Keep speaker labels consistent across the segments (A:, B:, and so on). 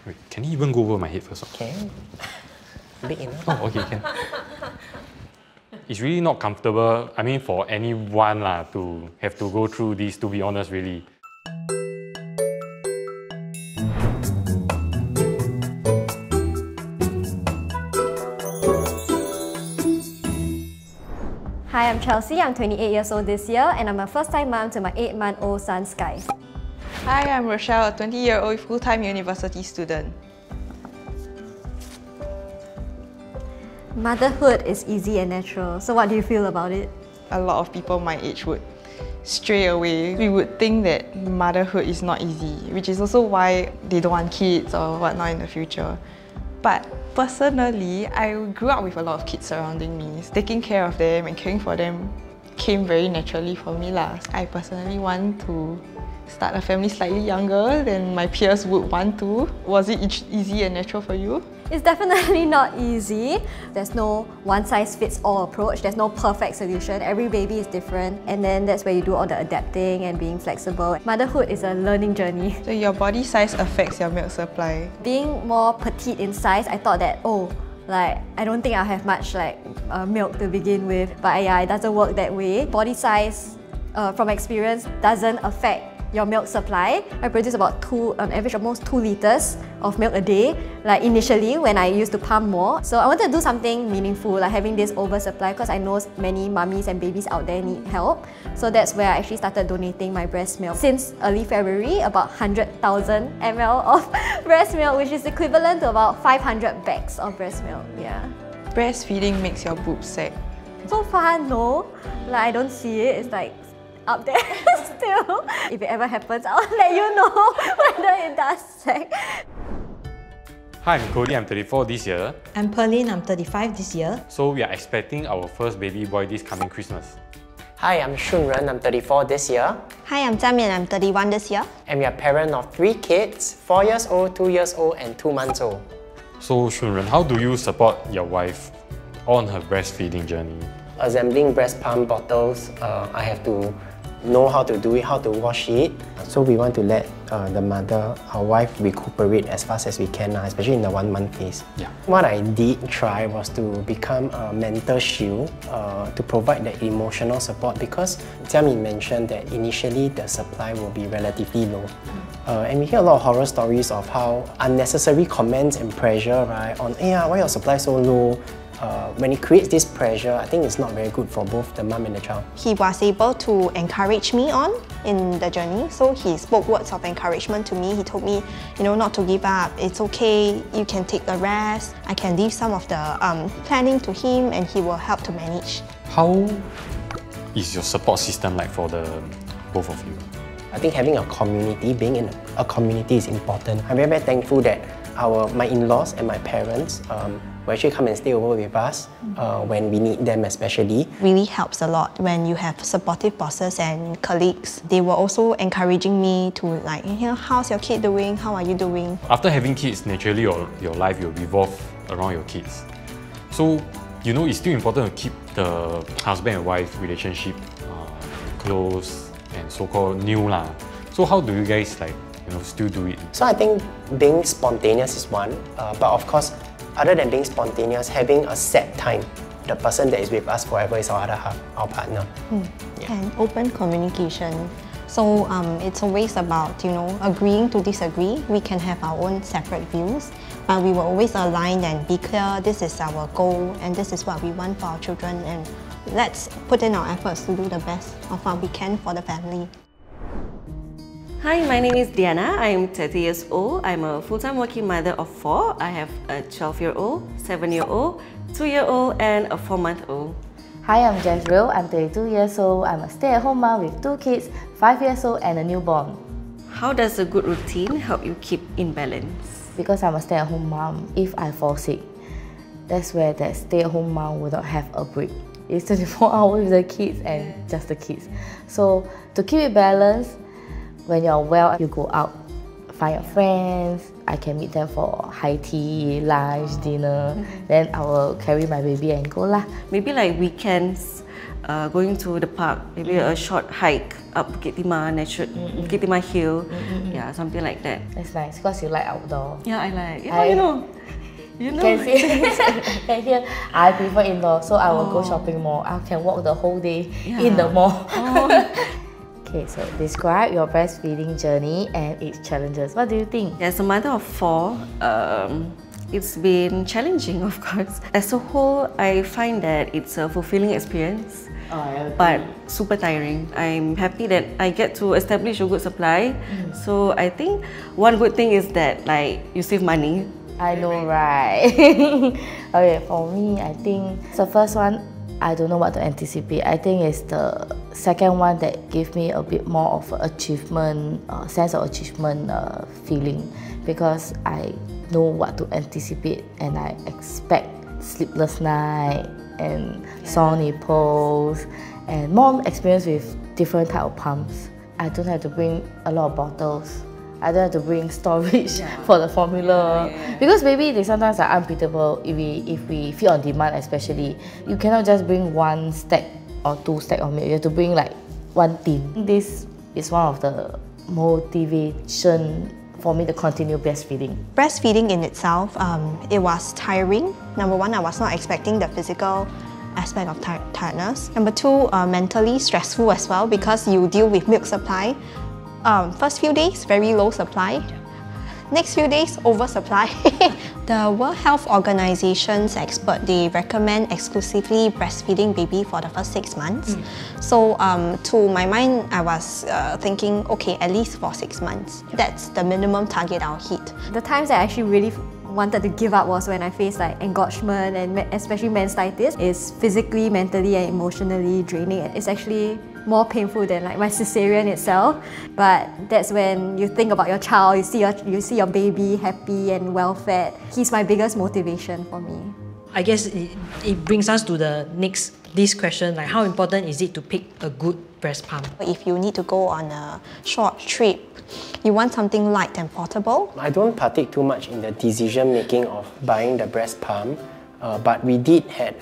A: Wait, can you even go over my head first?
B: Can. Big enough.
A: Oh, okay, can. It's really not comfortable, I mean, for anyone to have to go through this, to be honest, really.
C: Hi, I'm Chelsea. I'm 28 years old this year, and I'm a first-time mom to my 8-month-old son, Sky.
D: Hi, I'm Rochelle, a 20-year-old full-time university student.
C: Motherhood is easy and natural, so what do you feel about it?
D: A lot of people my age would stray away. We would think that motherhood is not easy, which is also why they don't want kids or whatnot in the future. But personally, I grew up with a lot of kids surrounding me. Taking care of them and caring for them came very naturally for me. I personally want to start a family slightly younger than my peers would want to. Was it easy and natural for you?
C: It's definitely not easy. There's no one-size-fits-all approach. There's no perfect solution. Every baby is different, and then that's where you do all the adapting and being flexible. Motherhood is a learning journey.
D: So your body size affects your milk supply.
C: Being more petite in size, I thought that, I don't think I'll have much milk to begin with. But yeah, it doesn't work that way. Body size, from experience, doesn't affect your milk supply. I produce about on average almost 2 liters of milk a day, initially when I used to pump more. So I wanted to do something meaningful, like having this oversupply, because I know many mummies and babies out there need help. So that's where I actually started donating my breast milk. Since early February, about 100,000 ml of breast milk, which is equivalent to about 500 bags of breast milk. Yeah.
D: Breastfeeding makes your boobs sag.
C: So far, no. I don't see it. It's up there still. If it ever happens, I'll let you know whether it does sag.
A: Hi, I'm Cody, I'm 34 this year.
E: I'm Pearline, I'm 35 this year.
A: So we are expecting our first baby boy this coming Christmas.
B: Hi, I'm Shunren, I'm 34 this year.
E: Hi, I'm Jiamian, I'm 31 this year.
B: And we are parent of 3 kids, 4 years old, 2 years old and 2 months old.
A: So Shunren, how do you support your wife on her breastfeeding journey?
B: Assembling breast pump bottles, I have to know how to do it, how to wash it. So we want to let the mother, our wife, recuperate as fast as we can, especially in the 1-month phase.
A: Yeah.
B: What I did try was to become a mental shield to provide the emotional support, because Jiami mentioned that initially the supply will be relatively low. And we hear a lot of horror stories of how unnecessary comments and pressure, on why your supply so low? When it creates this pressure, I think it's not very good for both the mum and the child.
E: He was able to encourage me on in the journey. So he spoke words of encouragement to me. He told me, not to give up. It's okay. You can take a rest. I can leave some of the planning to him, and he will help to manage.
A: How is your support system like for the both of you?
B: I think having a community, being in a community is important. I'm very, very thankful that my in-laws and my parents will actually come and stay over with us when we need them especially.
E: Really helps a lot when you have supportive bosses and colleagues. They were also encouraging me to how's your kid doing? How are you doing?
A: After having kids, naturally your life will revolve around your kids. So, it's still important to keep the husband and wife relationship close and so-called new lah. So how do you guys still do it? So
B: I think being spontaneous is one, but of course, other than being spontaneous, having a set time. The person that is with us forever is our other half, our partner.
E: Yeah. And open communication. So it's always about, agreeing to disagree. We can have our own separate views, but we will always align and be clear, this is our goal and this is what we want for our children, and let's put in our efforts to do the best of what we can for the family.
F: Hi, my name is Diana. I'm 30 years old. I'm a full-time working mother of 4. I have a 12-year-old, 7-year-old, 2-year-old and a 4-month-old.
G: Hi, I'm Jezreel. I'm 32 years old. I'm a stay-at-home mom with 2 kids, 5 years old and a newborn.
F: How does a good routine help you keep in balance?
G: Because I'm a stay-at-home mom, if I fall sick, that's where that stay-at-home mom will not have a break. It's 24 hours with the kids and just the kids. So to keep it balanced, when you're well, you go out, find your friends. I can meet them for high tea, lunch, dinner. Then I will carry my baby and go lah.
F: Maybe weekends, going to the park, maybe a short hike up Bukit Timah Bukit Timah Hill, yeah, something like that.
G: That's nice because you like outdoor.
F: Yeah, I like. You know.
G: Can see, can hear. I prefer indoor, so I will go shopping mall. I can walk the whole day in the mall. Okay, so describe your breastfeeding journey and its challenges. What do you think?
F: As a mother of 4, it's been challenging, of course. As a whole, I find that it's a fulfilling experience, but super tiring. I'm happy that I get to establish a good supply. So I think one good thing is that you save money.
G: I know, right? Okay, for me, I think the first one, I don't know what to anticipate. I think it's the second one that gave me a bit more of achievement, sense of achievement feeling, because I know what to anticipate and I expect sleepless night and sore nipples and more experience with different type of pumps. I don't have to bring a lot of bottles. I don't have to bring storage for the formula. Because maybe they sometimes are unpredictable if we feed on demand, especially. You cannot just bring 1 stack or 2 stack of milk. You have to bring like 1 tin. This is one of the motivation for me to continue breastfeeding.
E: Breastfeeding in itself, it was tiring. Number 1, I was not expecting the physical aspect of tiredness. Number 2, mentally stressful as well because you deal with milk supply. First few days, very low supply. Next few days, oversupply. The World Health Organization's expert, they recommend exclusively breastfeeding baby for the first 6 months. So to my mind, I was thinking, okay, at least for 6 months. That's the minimum target I'll hit.
C: The times I actually really wanted to give up was when I faced engorgement and especially menstitis. It's physically, mentally and emotionally draining. It's actually more painful than my cesarean itself, but that's when you think about your child, you see your baby happy and well fed. He's my biggest motivation for me.
H: I guess it brings us to this question, how important is it to pick a good breast pump?
E: If you need to go on a short trip, you want something light and portable.
B: I don't partake too much in the decision making of buying the breast pump, but we did had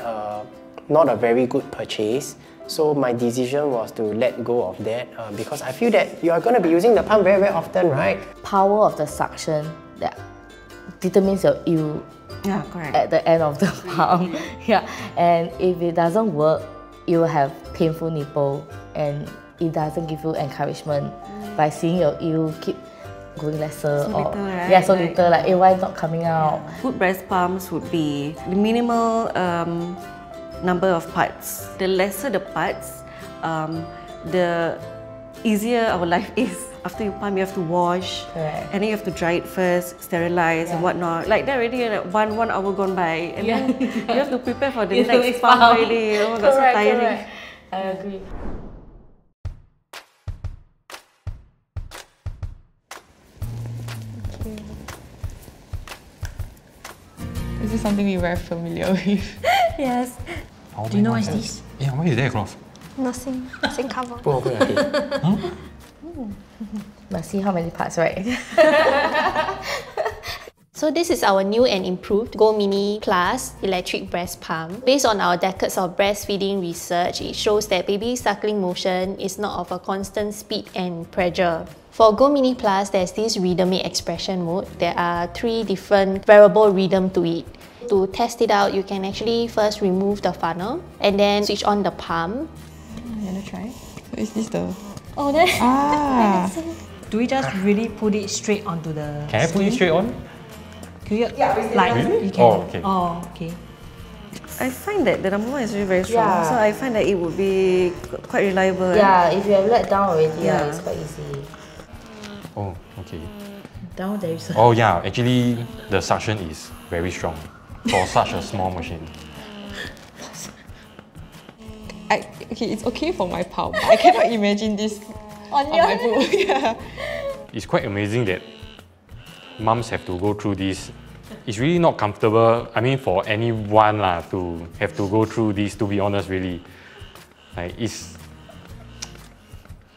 B: not a very good purchase. So my decision was to let go of that because I feel that you are going to be using the pump very, very often, right?
G: Power of the suction that determines your yield at the end of the pump. And if it doesn't work, you will have painful nipple and it doesn't give you encouragement by seeing your yield keep going lesser
F: so
G: or
F: little, right?
G: so little, why not coming out?
F: Good breast pumps would be the minimal number of parts. The lesser the parts, the easier our life is. After you pump, you have to wash, and then you have to dry it first, sterilize and whatnot. Like that already, one hour gone by, and then you have to prepare for the next pump already. Oh my god, so tiring.
G: Correct. I agree.
D: This is something we're very familiar with.
C: Yes.
H: Do you know what is this?
A: Yeah, why is there a cloth?
E: Nothing cover.
G: Must see how many parts, right?
I: So this is our new and improved GoMini Plus electric breast pump. Based on our decades of breastfeeding research, it shows that baby suckling motion is not of a constant speed and pressure. For GoMini Plus, there's this rhythmic expression mode. There are 3 different variable rhythm to it. To test it out, you can actually first remove the funnel and then switch on the pump.
D: You wanna try? So is this the...
I: Oh, that's...
H: Do we just really put it straight onto the
A: Can I put it straight on?
H: You
A: Really?
H: you can.
A: Oh, okay.
H: Oh, okay.
F: I find that the number 1 is really very strong, so I find that it would be quite reliable.
G: Yeah, if you have let down already, it's quite easy.
A: Oh, okay.
H: Down there is
A: Oh yeah, actually the suction is very strong for such a small machine.
D: Okay, it's okay for my palm, but I cannot imagine this on my boob. Yeah.
A: It's quite amazing that mums have to go through this. It's really not comfortable, I mean, for anyone to have to go through this, to be honest, really. It's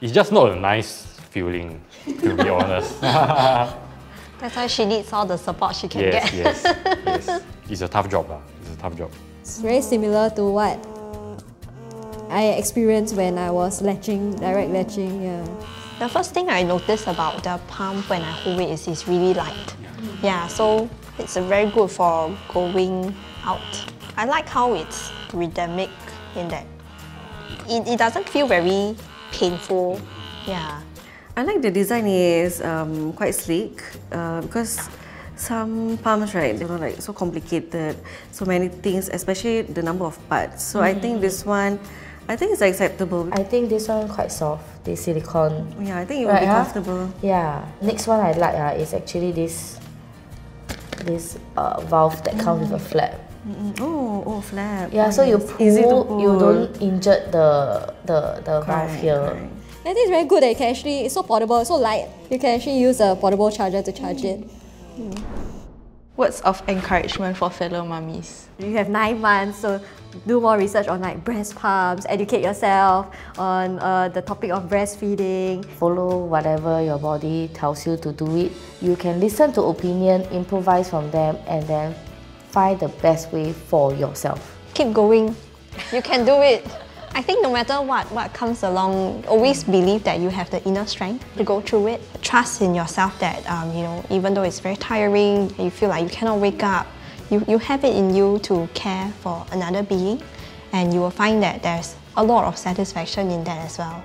A: just not a nice feeling, to be honest.
E: That's why she needs all the support she can get.
A: Yes. It's a tough job. It's a tough job.
C: It's very similar to what I experienced when I was latching, direct latching, yeah.
E: The first thing I noticed about the pump when I hold it is it's really light. Yeah, so it's very good for going out. I like how it's rhythmic in that it doesn't feel very painful. Yeah.
F: I like the design is quite sleek because some pumps, right, they were like so complicated, so many things, especially the number of parts. So I think this one, I think it's acceptable.
G: I think this one quite soft, the silicone.
F: Yeah, I think it will be comfortable.
G: Yeah. Next one I like is actually this valve that comes with a flap.
F: Oh, flap.
G: Yeah, so you pull, you don't injure the valve here.
F: Correct.
C: I think it's very good that you can actually, it's so portable, it's so light. You can actually use a portable charger to charge it.
D: Words of encouragement for fellow mummies.
C: You have 9 months, so do more research on like breast pumps, educate yourself on the topic of breastfeeding.
G: Follow whatever your body tells you to do it. You can listen to opinion, improvise from them, and then find the best way for yourself.
E: Keep going. You can do it. I think no matter what comes along, always believe that you have the inner strength to go through it. Trust in yourself that, you know, even though it's very tiring, you feel like you cannot wake up, you have it in you to care for another being, and you will find that there's a lot of satisfaction in that as well.